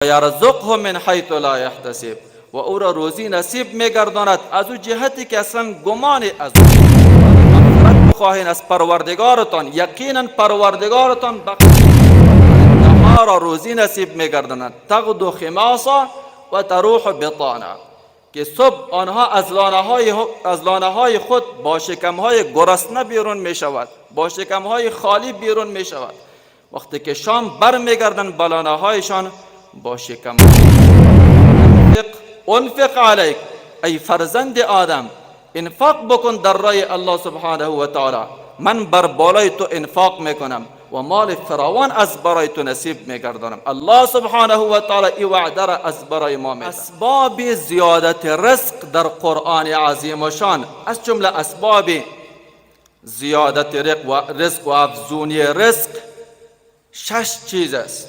یرزقه من حیث لا یحتسب، و او را روزی نصیب میگرداند از او جهتی که اصلا گمان از او. مغفرت بخواهید از پروردگارتان، یقینا پروردگارتان بخشنده را روزی نصیب میگرداند. تغدو خماصا و تروح بطانا، که صبح آنها از لانه های خود با شکم های گرسنه بیرون می شود، با شکم های خالی بیرون می شود. وقتی که شام بر می گردن با لانه هایشان با شکم. انفق علیک، ای فرزند آدم انفاق بکن در راه الله سبحانه و تعالی، من بر بالای تو انفاق میکنم و مال فراوان از برای تو نصیب میگردانم. الله سبحانه و تعالی این وعده را از برای ما میده. اسباب زیادت رزق در قرآن عظیم و شان، از جمله اسباب زیادت رزق و افزونی رزق 6 چیز است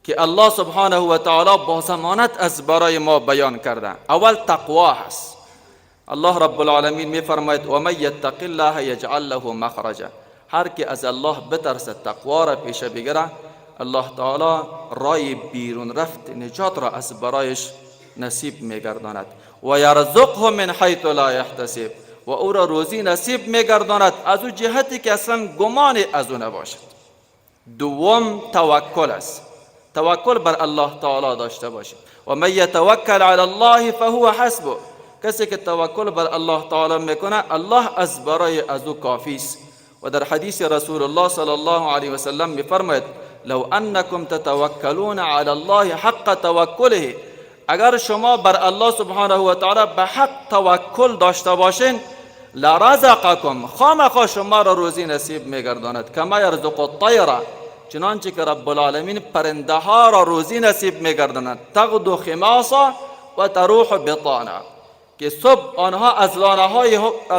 که الله سبحانه و تعالی با ضمانت از برای ما بیان کرده. اول تقوا هست. الله رب العالمین می فرماید و من یتق الله یجعل له مخرجا، هر که از الله بترسد، تقوا را پیش بگیره، الله تعالی رای بیرون رفت نجات را از برایش نصیب میگرداند. و یرزقه من حیث لا یحتسب، و او را روزی نصیب میگرداند از او جهتی که اصلا گمان از او نباشد. دوم توکل است، توکل بر الله تعالی داشته باشید. و من یتوکل علی الله فهو حسبه، کسی که توکل بر الله تعالی میکنه الله از برای از او کافی است. و در حدیث رسول الله صلی الله علیه و سلم میفرماید لو انکم تتوکلون علی الله حق توکله، اگر شما بر الله سبحانه و تعالی به حق توکل داشته باشین، لرزقکم، خامخا شما را روزی نصیب میگرداند. کما یرزق الطیر، چنانچه که رب العالمین پرنده ها را روزی نصیب میگرداند. تغدو خماصا و تروح بطانا، که صبح آنها از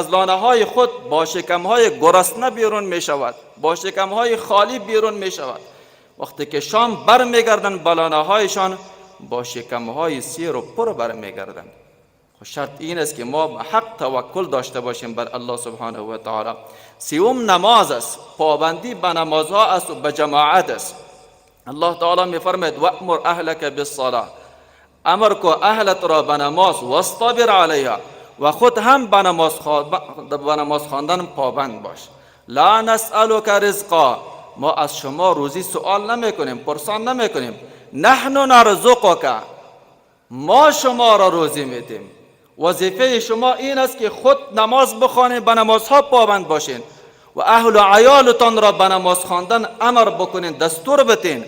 لانه های خود با شکم های گرسنه بیرون می شود، با شکم های خالی بیرون می شود. وقتی که شام بر می گردن با لانه هایشان با شکم های سیر و پر بر می گردن. شرط این است که ما به حق توکل داشته باشیم بر الله سبحانه و تعالی. سوم نماز است، پابندی به نمازها است و به جماعت است. الله تعالی می فرماید وأمر اهلک بالصلاة، امر کو اهلت را به نماز واصطبر علیها، و خود هم به نماز خواندن پابند باش. لا نسألک رزقا، ما از شما روزی سوال نمی کنیم، پرسان نمی کنیم. نحن نرزقک، ما شما را روزی میدیم. وظیفه شما این است که خود نماز بخوانید، به نمازها پابند باشین و اهل و عیالتان را به نماز خواندن امر بکنین، دستور بتین.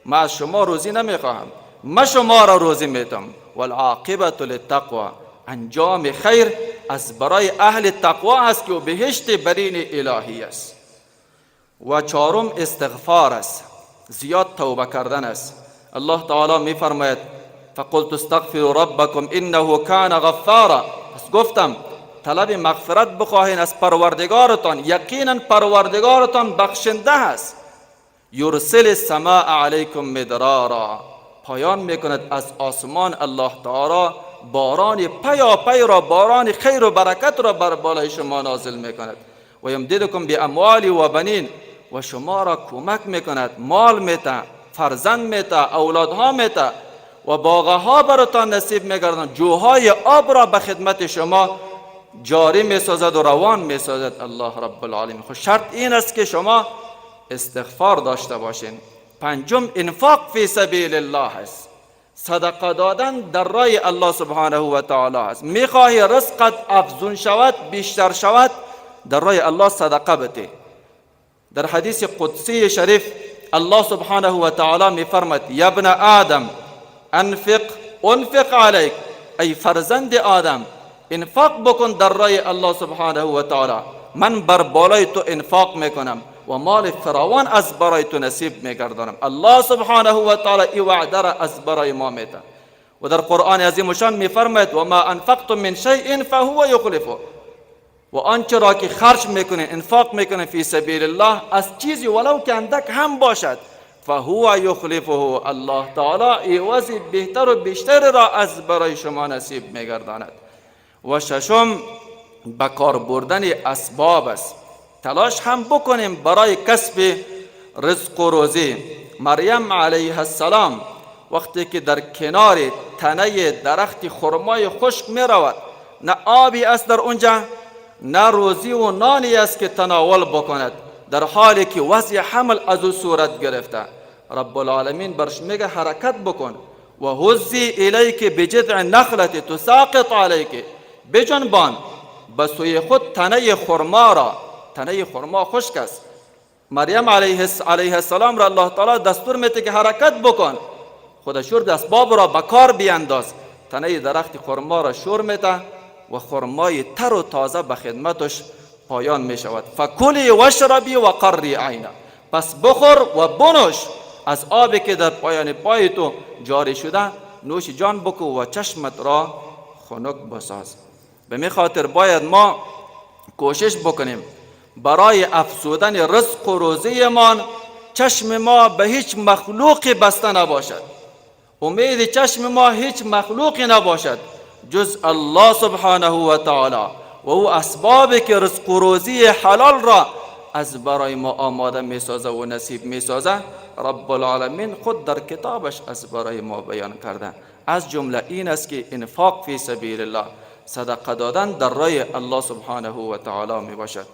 ما از شما روزی نمیخواهم، ما شما را روزی میدم. والعاقبت للتقوى، انجام خیر از برای اهل تقوا است که بهشت برین الهی است. و چهارم استغفار است، زیاد توبه کردن است. الله تعالی می فرماید فقلت استغفروا ربکم انه کان غفارا، پس گفتم طلب مغفرت بخواهید از پروردگارتان، یقینا پروردگارتان بخشنده است. یرسل السماء علیکم مدرارا، پایان میکند از آسمان الله تعالی باران پیاپی را، باران خیر و برکت را بر بالای شما نازل میکند. و یمددکم باموال و بنین، و شما را کمک میکند، مال میته، فرزند میته، اولادها میته و باغها براتان نصیب میگردند، جوهای آب را به خدمت شما جاری میسازد و روان میسازد الله رب العالمین. خود شرط این است که شما استغفار داشته باشین. پنجم انفاق فی سبیل الله است، صدقه دادن در راه الله سبحانه و تعالی است. میخواهی رزقت افزون شود، بیشتر شود، در راه الله صدقه بده. در حدیث قدسی شریف الله سبحانه و تعالی میفرماید یا ابن آدم انفق علیک، ای فرزند آدم انفاق بکن در راه الله سبحانه و تعالی، من بر بالای تو انفاق میکنم و مال فراوان از برای تو نصیب میگردانم. الله سبحانه و تعالی این وعده را از برای ما میده. و در قرآن عظیم شان میفرماید و ما انفقتم من شیء فهو یخلفه، و آنچه را که خرج میکنین، انفاق میکنین فی سبیل الله، از چیزی ولو که اندک هم باشد، فهو یخلفه، الله تعالی عوض بهتر و بیشتر را از برای شما نصیب میگرداند. و ششم به کار بردن اسباب است، تلاش هم بکنیم برای کسب رزق و روزی. مریم علیه السلام وقتی که در کنار تنه درخت خرمای خشک می رود، نه آبی است در اونجا، نه روزی و نانی است که تناول بکند، در حالی که وضع حمل از او صورت گرفته، رب العالمین برش میگه حرکت بکن و هزی الیک بجذع نخلت تساقط علیک، بجنبان به سوی خود تنه خرما را. تنه خرما خشک است. مریم علیه السلام را الله تعالی دستور میده که حرکت بکن، خدا شور اسباب را به کار بیانداز. تنه درخت خرما را شور میده و خرمای تر و تازه به خدمتش پایان می شود. فکلی واشربی و قری عینا، پس بخور و بنوش از آبی که در پایان پای تو جاری شده، نوش جان بکو و چشمت را خنک بساز. به می خاطر باید ما کوشش بکنیم برای افزودن رزق و روزیمان چشم ما به هیچ مخلوقی بسته نباشد، امید چشم ما هیچ مخلوقی نباشد جز الله سبحانه و تعالی و او اسبابی که رزق و روزی حلال را از برای ما آماده می سازه و نصیب می سازه، رب العالمین خود در کتابش از برای ما بیان کرده. از جمله این است که انفاق فی سبیل الله، صدقه دادن در راه الله سبحانه و تعالی می باشد.